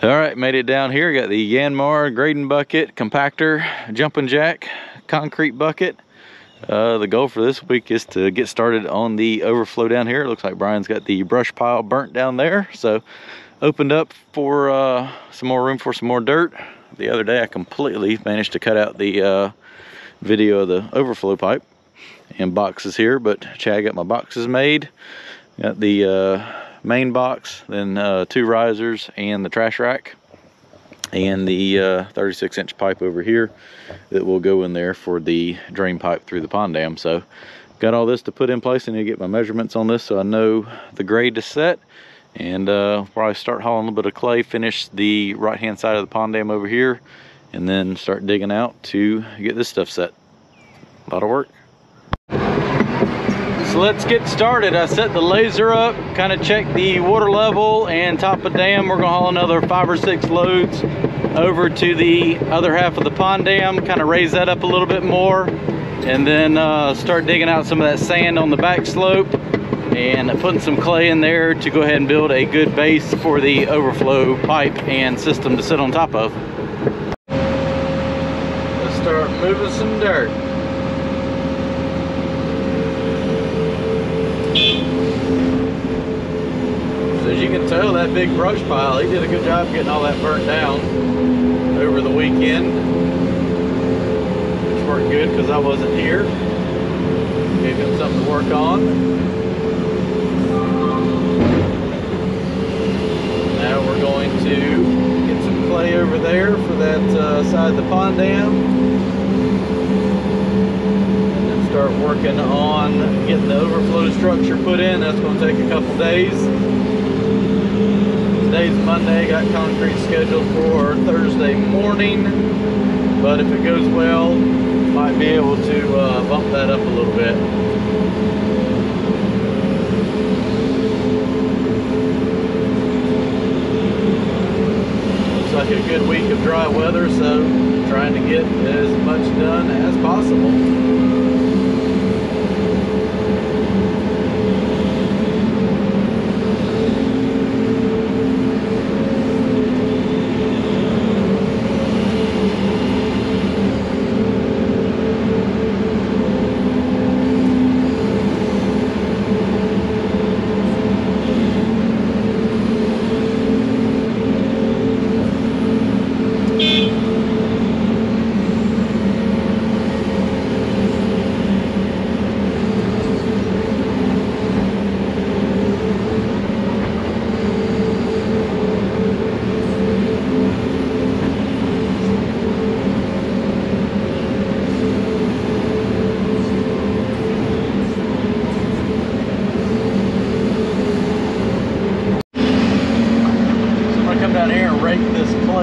All right, made it down here. Got the Yanmar grading bucket, compactor, jumping jack, concrete bucket. The goal for this week is to get started on the overflow down here. It looks like Brian's got the brush pile burnt down there, so opened up for some more room for some more dirt. The other day I completely managed to cut out the video of the overflow pipe and boxes here, but Chad got my boxes made. Got the main box, then 2 risers and the trash rack, and the 36-inch pipe over here that will go in there for the drain pipe through the pond dam. So got all this to put in place. I need to get my measurements on this so I know the grade to set, and probably start hauling a little bit of clay, finish the right hand side of the pond dam over here, and then start digging out to get this stuff set. A lot of work. So let's get started. I set the laser up, kind of check the water level and top of dam. We're gonna haul another 5 or 6 loads over to the other half of the pond dam, kind of raise that up a little bit more, and then start digging out some of that sand on the back slope and putting some clay in there to go ahead and build a good base for the overflow pipe and system to sit on top of. Let's start moving some dirt. As you can tell, that big brush pile, he did a good job getting all that burnt down over the weekend, which worked good because I wasn't here. Gave him something to work on. Now we're going to get some clay over there for that side of the pond dam, and then start working on getting the overflow structure put in. That's going to take a couple days. Today's Monday, got concrete scheduled for Thursday morning, but if it goes well, might be able to bump that up a little bit. Looks like a good week of dry weather, so trying to get as much done as possible.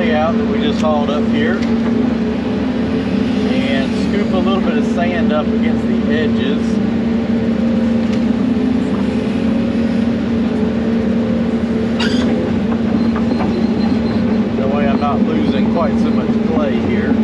That we just hauled up here and scoop a little bit of sand up against the edges. That way I'm not losing quite so much clay here.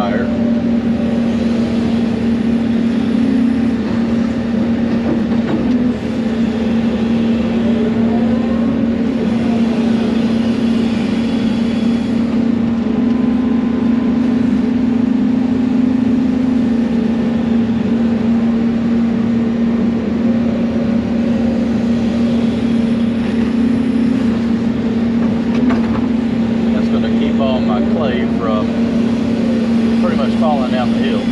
tire. Falling down the hill.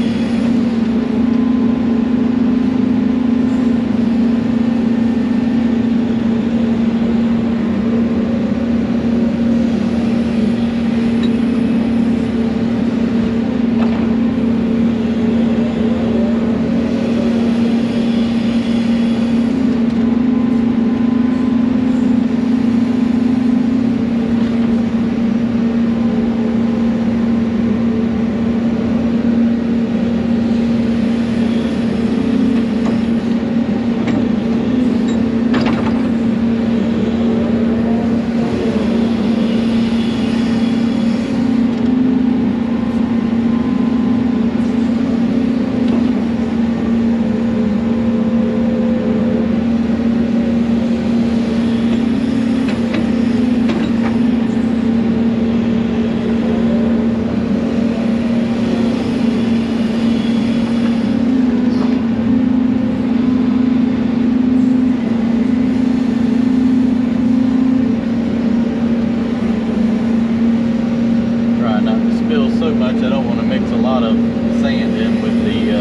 So much I don't want to mix a lot of sand in with the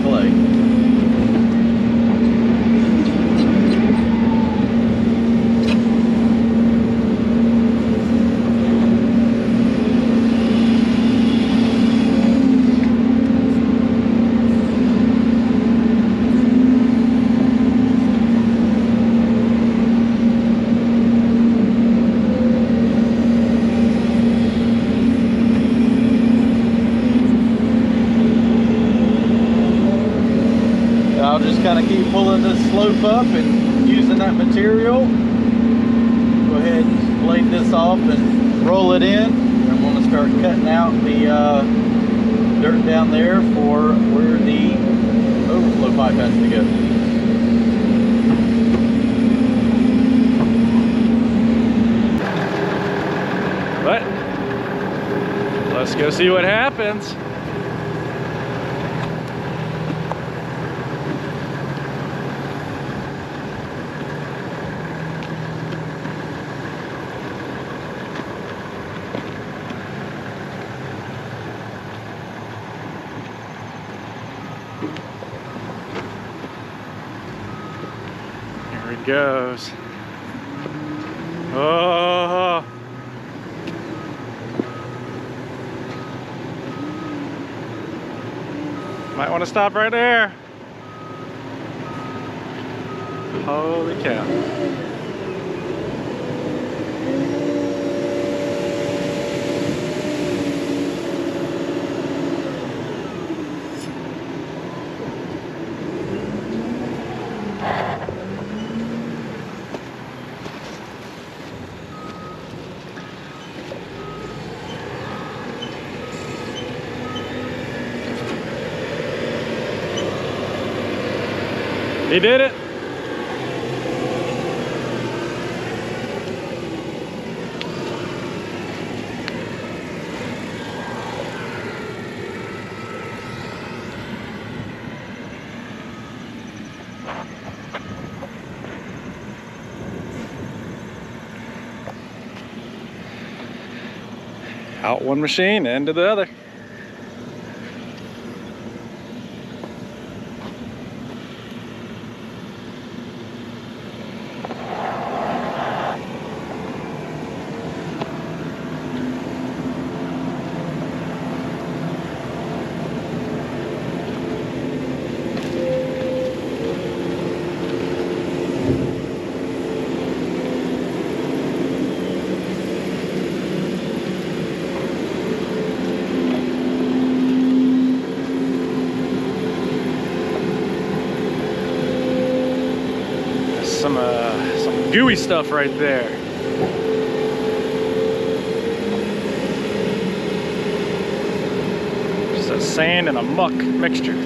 clay. I'll just kind of keep pulling this slope up and using that material. Go ahead and blade this off and roll it in. I'm going to start cutting out the dirt down there for where the overflow pipe has to go. But let's go see what happens. Here it goes. Oh. Might want to stop right there. Holy cow. He did it. Out one machine, into the other. Some gooey stuff right there. a sand and a muck mixture.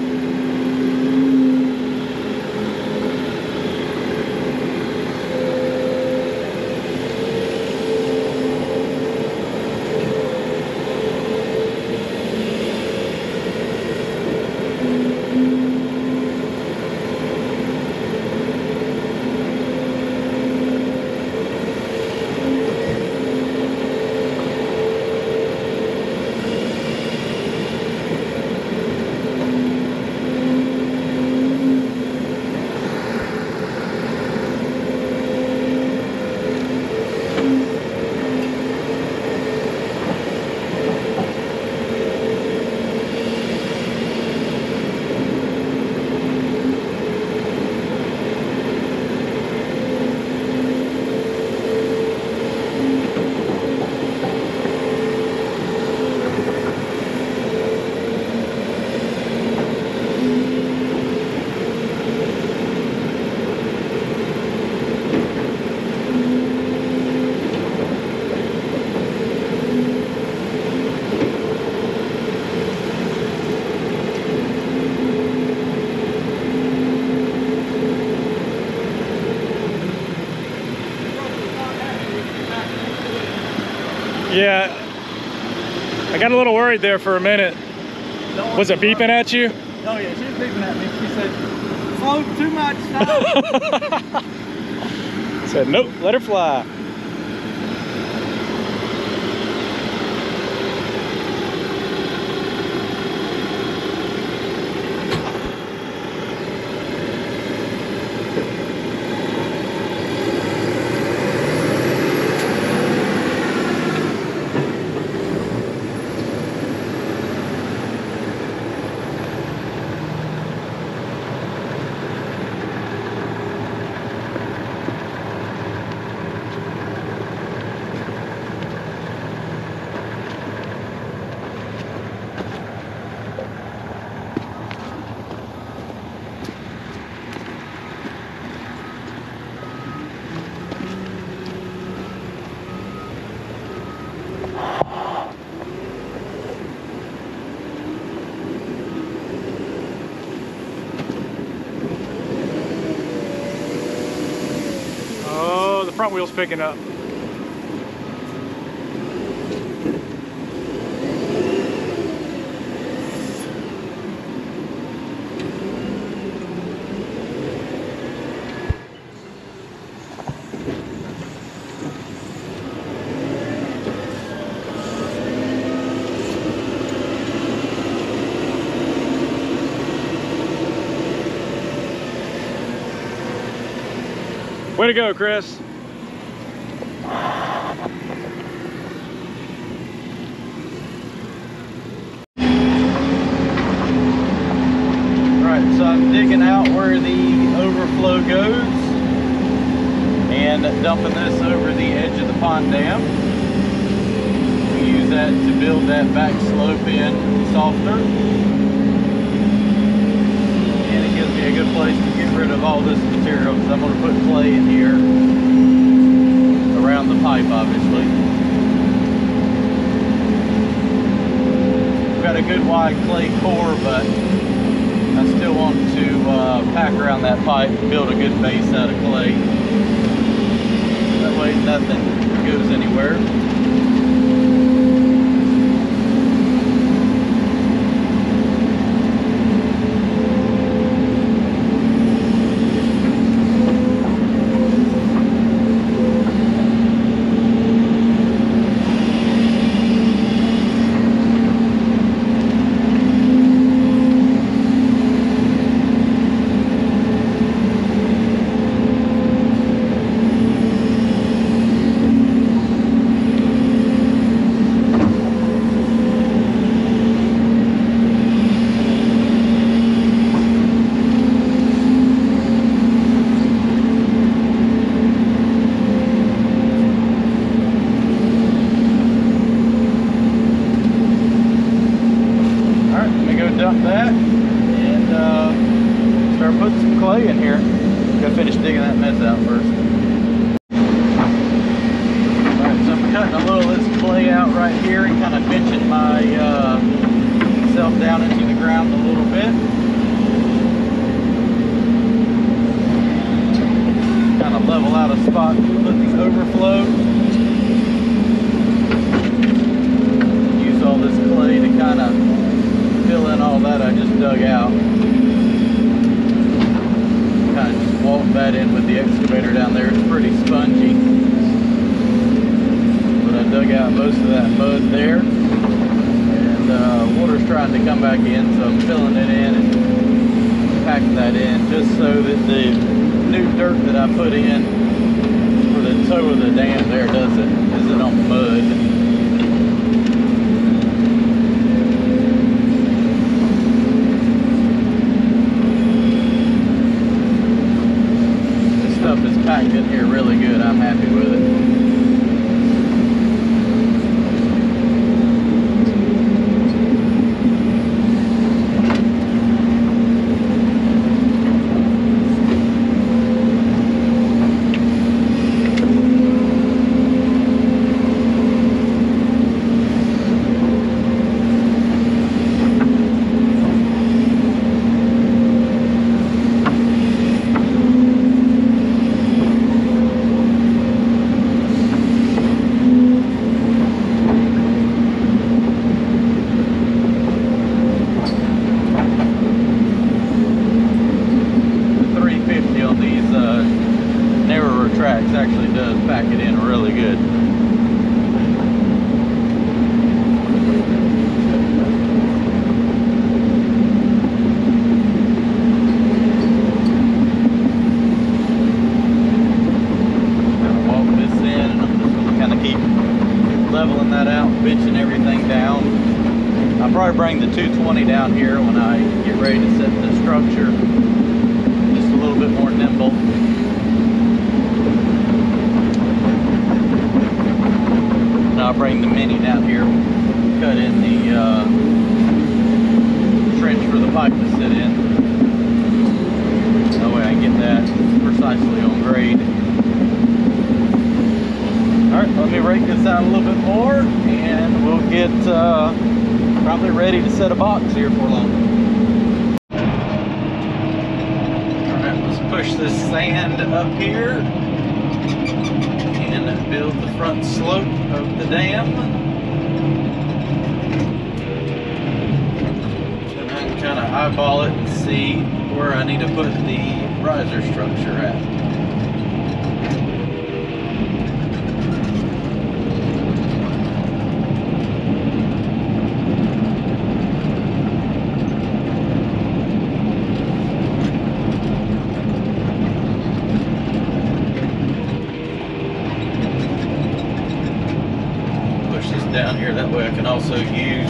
Yeah, I got a little worried there for a minute. Was it beeping at you? Oh yeah, she was beeping at me. She said, float too much, stop. Said, nope, let her fly. Front wheel's picking up. Way to go, Chris. So I'm digging out where the overflow goes and dumping this over the edge of the pond dam. We use that to build that back slope in softer. And it gives me a good place to get rid of all this material because I'm going to put clay in here around the pipe, obviously. We've got a good wide clay core, but I still want to pack around that pipe and build a good base out of clay. That way nothing goes anywhere. Dump that and start putting some clay in here. Gotta finish digging that mess out first. Alright, so I'm cutting a little of this clay out right here and kind of pinching myself down dug out. Kind of just walked that in with the excavator down there. It's pretty spongy. But I dug out most of that mud there. And water's trying to come back in, so I'm filling it in and packing that in just so that the new dirt that I put in for the toe of the dam there isn't on mud. Is packed in here really good. I'm happy with it. Actually does pack it in really good. Walk this in, and I'm just going to kind of keep leveling that out, bitching everything down. I'll probably bring the 220 down here when I get ready to set the structure. Just a little bit more nimble. I'll bring the Mini down here, cut in the trench for the pipe to sit in. That way I can get that precisely on grade. Alright, let me rake this out a little bit more and we'll get probably ready to set a box here for long. Alright, let's push this sand up here and build the front slope of the dam. And I can kind of eyeball it and see where I need to put the riser structure at. Down here, that way I can also use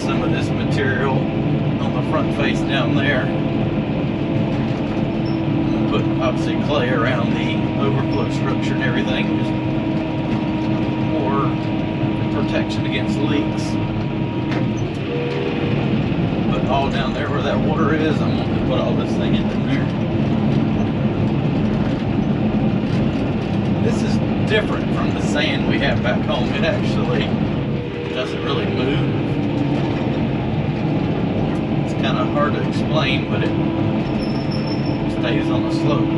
some of this material on the front face down there. I'm gonna put obviously clay around the overflow structure and everything, just more protection against leaks. But all down there where that water is, I'm going to put all this thing in there. This is different from the sand we have back home. It actually doesn't really move. It's kind of hard to explain, but it stays on the slope.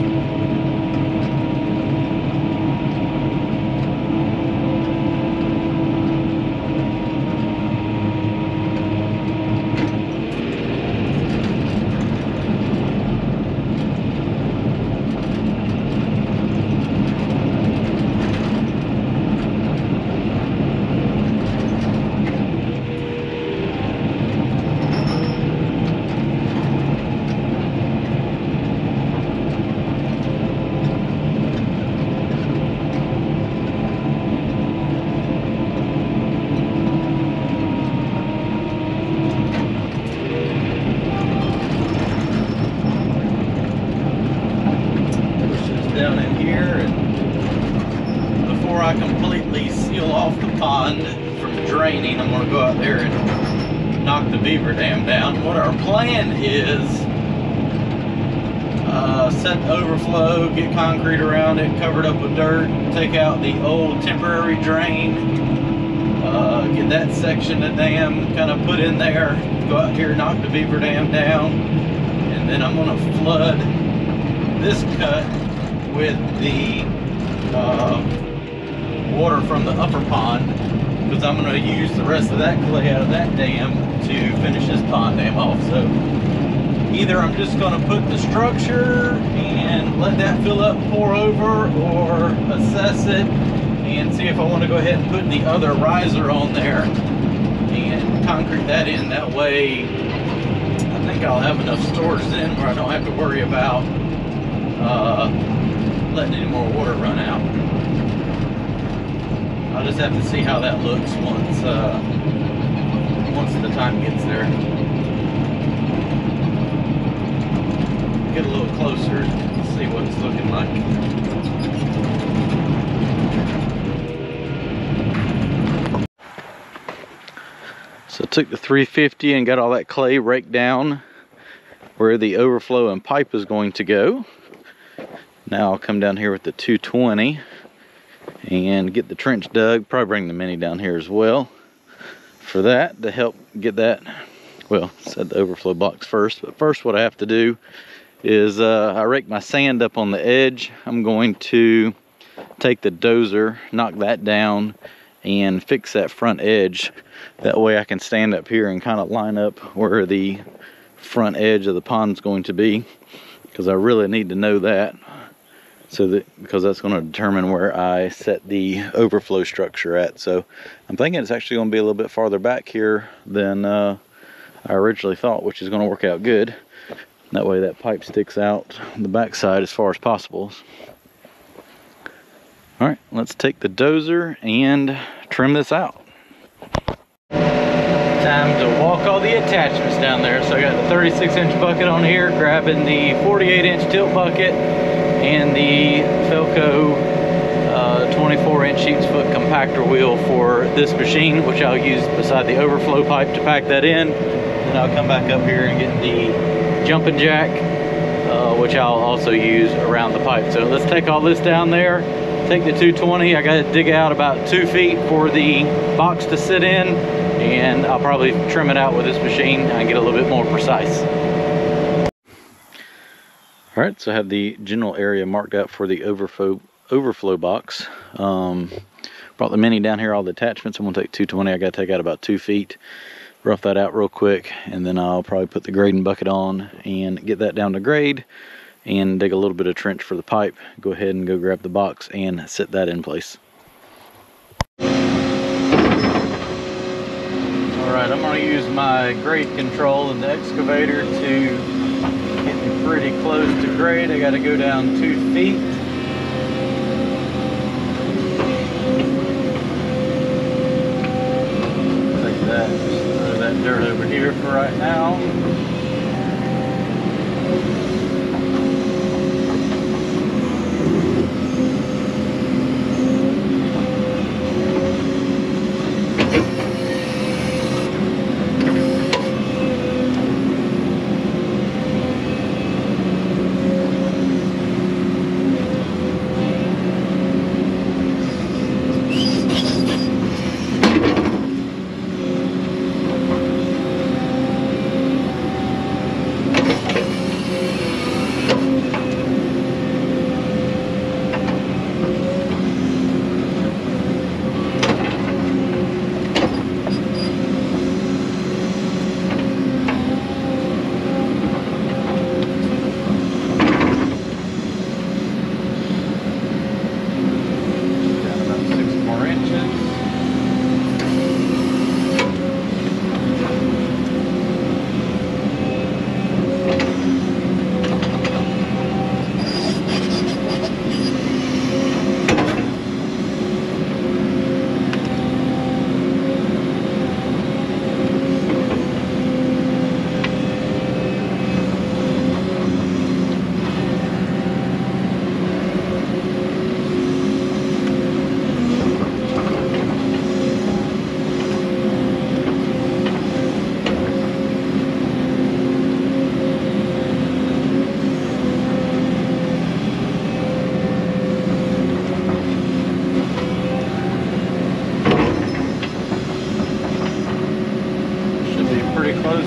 Down in here, and before I completely seal off the pond from draining, I'm going to go out there and knock the beaver dam down. What our plan is, set the overflow, get concrete around it, covered up with dirt, take out the old temporary drain, get that section of dam kind of put in there, go out here, knock the beaver dam down, and then I'm going to flood this cut with the water from the upper pond because I'm going to use the rest of that clay out of that dam to finish this pond dam off. So either I'm just going to put the structure and let that fill up, pour over, or assess it and see if I want to go ahead and put the other riser on there and concrete that in. That way I think I'll have enough storage in where I don't have to worry about letting any more water run out. I'll just have to see how that looks once the time gets there. Get a little closer and see what it's looking like. So I took the 350 and got all that clay raked down where the overflow and pipe is going to go. Now I'll come down here with the 220 and get the trench dug. Probably bring the mini down here as well for that to help get that, well, set the overflow blocks first. But first what I have to do is I rake my sand up on the edge. I'm going to take the dozer, knock that down, and fix that front edge. That way I can stand up here and kind of line up where the front edge of the pond's going to be, because I really need to know that, so that, because that's going to determine where I set the overflow structure at. So I'm thinking it's actually going to be a little bit farther back here than I originally thought, which is going to work out good. That way that pipe sticks out the back side as far as possible. All right, let's take the dozer and trim this out. Time to walk all the attachments down there. So I got the 36-inch bucket on here, grabbing the 48-inch tilt bucket and the Felco 24-inch sheep's foot compactor wheel for this machine, which I'll use beside the overflow pipe to pack that in. Then I'll come back up here and get the jumping jack, which I'll also use around the pipe. So let's take all this down there. Take the 220. I got to dig out about 2 feet for the box to sit in, and I'll probably trim it out with this machine and get a little bit more precise. All right, so I have the general area marked out for the overflow box. Brought the mini down here, all the attachments. I'm gonna take 220. I got to take out about 2 feet, rough that out real quick, and then I'll probably put the grading bucket on and get that down to grade and dig a little bit of trench for the pipe. Go ahead and go grab the box and set that in place. All right, I'm going to use my grade control and the excavator to get me pretty close to grade. I got to go down 2 feet. Take that, just throw that dirt over here for right now.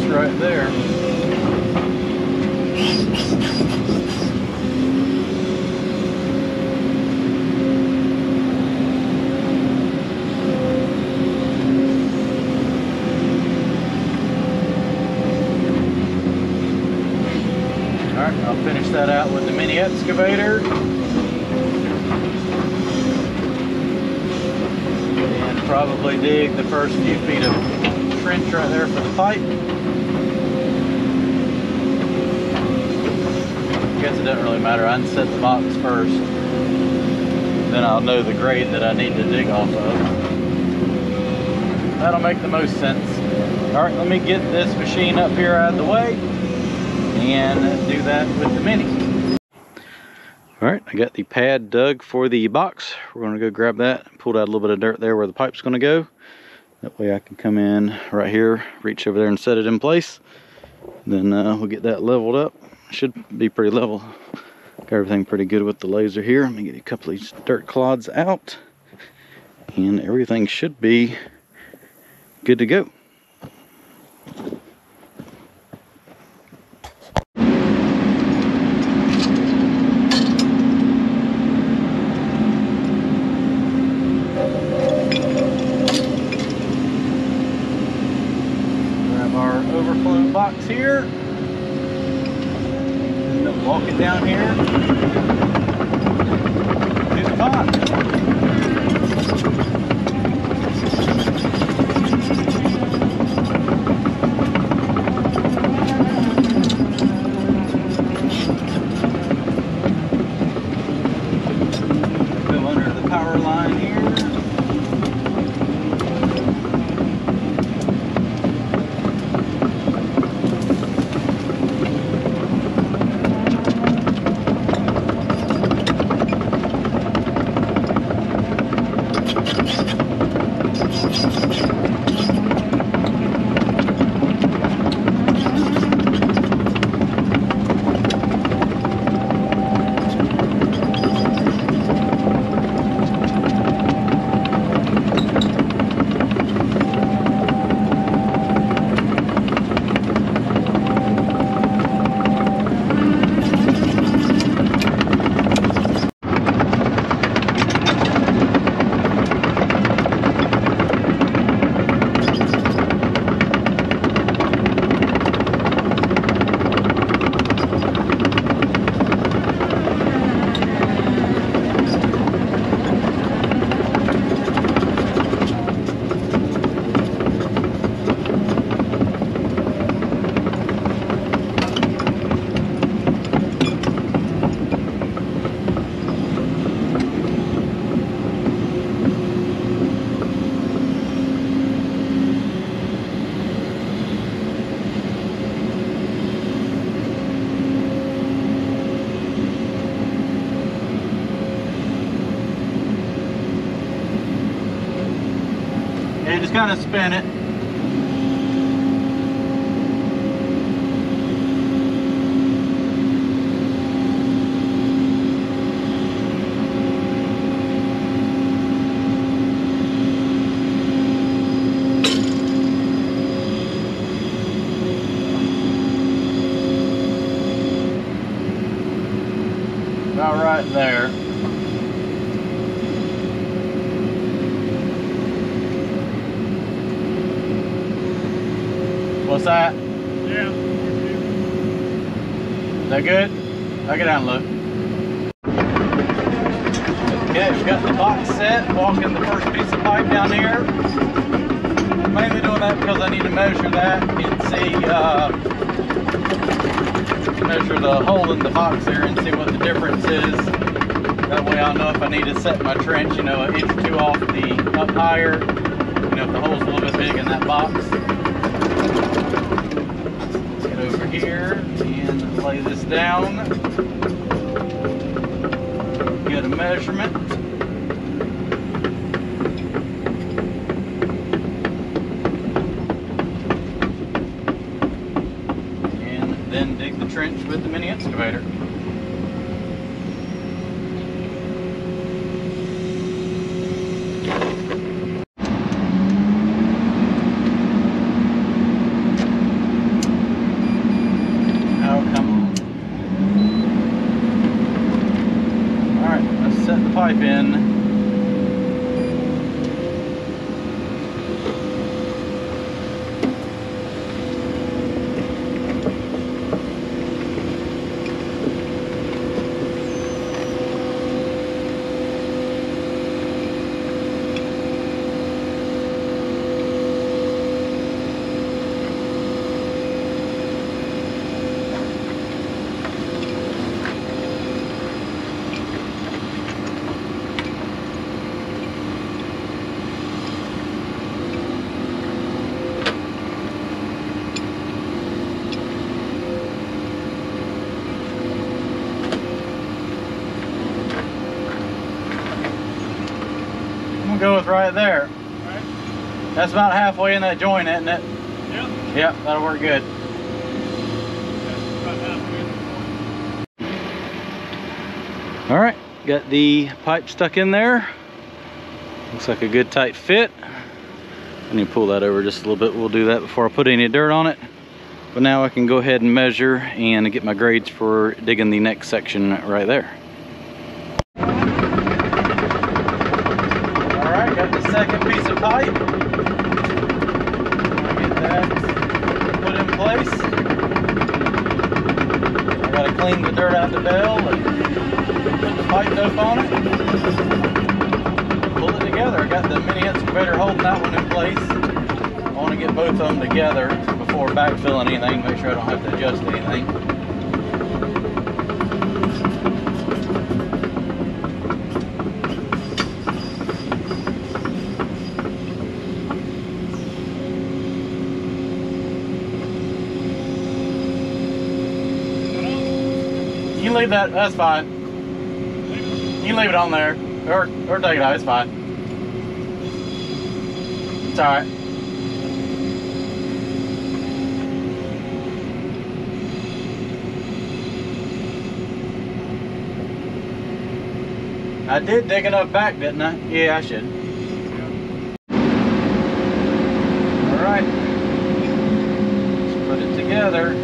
Right there. finish that out with the mini excavator. And probably dig the first few feet of trench right there for the pipe. I guess it doesn't really matter. I can set the box first. Then I'll know the grade that I need to dig off of. That'll make the most sense. All right, let me get this machine up here out of the way and do that with the mini. All right, I got the pad dug for the box. We're gonna go grab that, pulled out a little bit of dirt there where the pipe's gonna go. That way I can come in right here, reach over there and set it in place. Then we'll get that leveled up. Should be pretty level. Got everything pretty good with the laser here. Let me get a couple of these dirt clods out. And everything should be good to go. Grab our overflow box here. Walk it down here to the pond. Go under the power line here. And just kind of spin it. About right there. What's that? Yeah. Is that good? I'll get down and look. Okay, we've got the box set. Walking the first piece of pipe down here. Mainly doing that because I need to measure that and see, measure the hole in the box there and see what the difference is. That way I'll know if I need to set my trench, you know, an inch or two off the up higher. You know, if the hole's a little bit big in that box. Get over here and lay this down. Get a measurement. And then dig the trench with the mini excavator. Set the pipe in. right there. Right. That's about halfway in that joint, isn't it? Yep. Yep, that'll work good. All right, got the pipe stuck in there. Looks like a good tight fit. I need to pull that over just a little bit. We'll do that before I put any dirt on it. But now I can go ahead and measure and get my grades for digging the next section right there. All right, got the second piece of pipe. Get that put in place. I gotta clean the dirt out the bell and put the pipe dope on it. Pull it together. I got the mini excavator holding that one in place. I want to get both of them together before backfilling anything, make sure I don't have to adjust anything. You can leave that, that's fine. You can leave it on there, or take it out, it's fine. It's alright. I did dig it up back, didn't I? Yeah, I should. Alright. Let's put it together.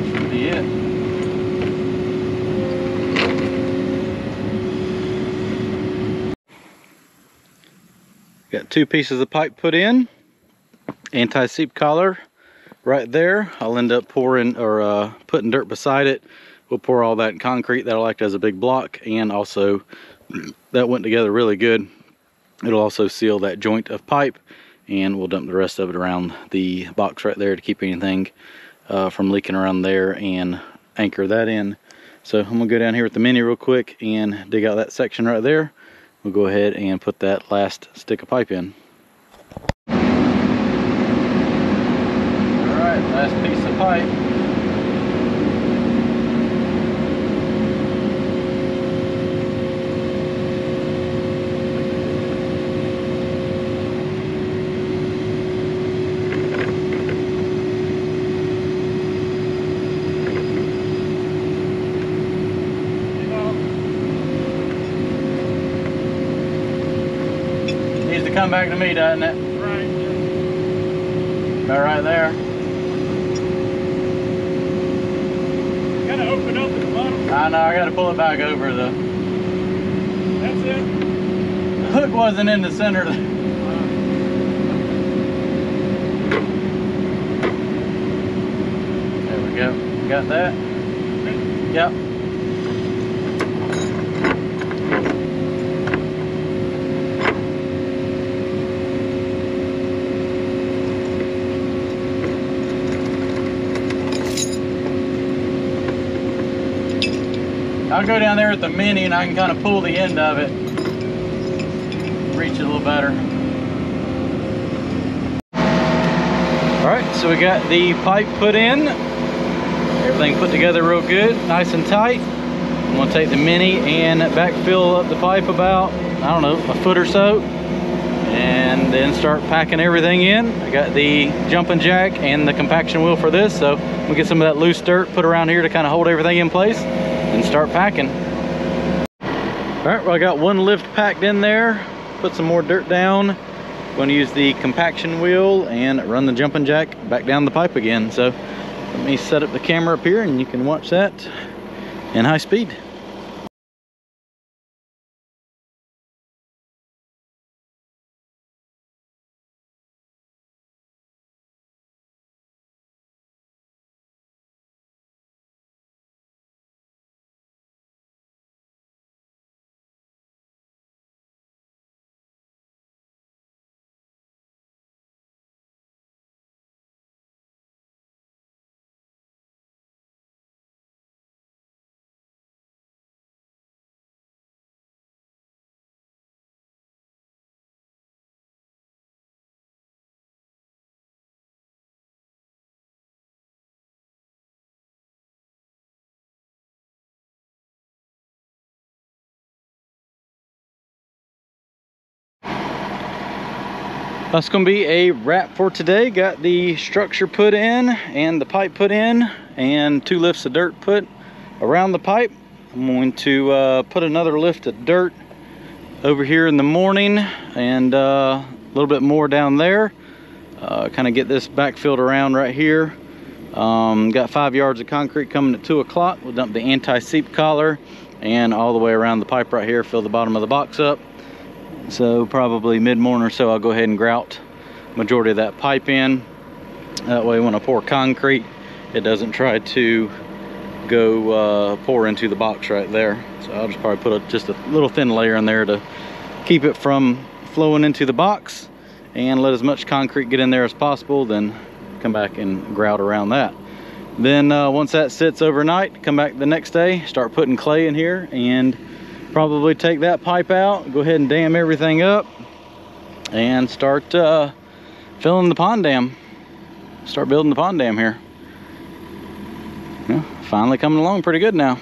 Should be it. Got two pieces of pipe put in, anti-seep collar right there. I'll end up pouring or putting dirt beside it. We'll pour all that in concrete. That'll act as a big block, and also that went together really good. It'll also seal that joint of pipe, and we'll dump the rest of it around the box right there to keep anything from leaking around there and anchor that in. So I'm gonna go down here with the mini real quick and dig out that section right there. We'll go ahead and put that last stick of pipe in. All right, last piece of pipe. Come back to me, doesn't it? Right. About right there. Kind of open up at the bottom. I know, I got to pull it back over the. That's it. The hook wasn't in the center. There we go. Got that? Yep. I'll go down there with the mini and I can kind of pull the end of it. Reach it a little better. Alright, so we got the pipe put in. Everything put together real good, nice and tight. I'm going to take the mini and backfill up the pipe about, I don't know, a foot or so. And then start packing everything in. I got the jumping jack and the compaction wheel for this. So we'll get some of that loose dirt put around here to kind of hold everything in place and start packing. All right, well, I got one lift packed in there. Put some more dirt down. Going to use the compaction wheel and run the jumping jack back down the pipe again. So let me set up the camera up here and you can watch that in high speed. That's gonna be a wrap for today. Got the structure put in and the pipe put in and 2 lifts of dirt put around the pipe. I'm going to put another lift of dirt over here in the morning and a little bit more down there. Kind of get this backfilled around right here. Got 5 yards of concrete coming at 2 o'clock. We'll dump the anti-seep collar and all the way around the pipe right here, fill the bottom of the box up. So probably mid-morning or so, I'll go ahead and grout majority of that pipe in. That way when I pour concrete, it doesn't try to go pour into the box right there. So I'll just probably put just a little thin layer in there to keep it from flowing into the box and let as much concrete get in there as possible, then come back and grout around that. Then once that sits overnight, come back the next day, start putting clay in here and probably take that pipe out, go ahead and dam everything up and start filling the pond dam. Start building the pond dam here. Yeah, finally coming along pretty good now.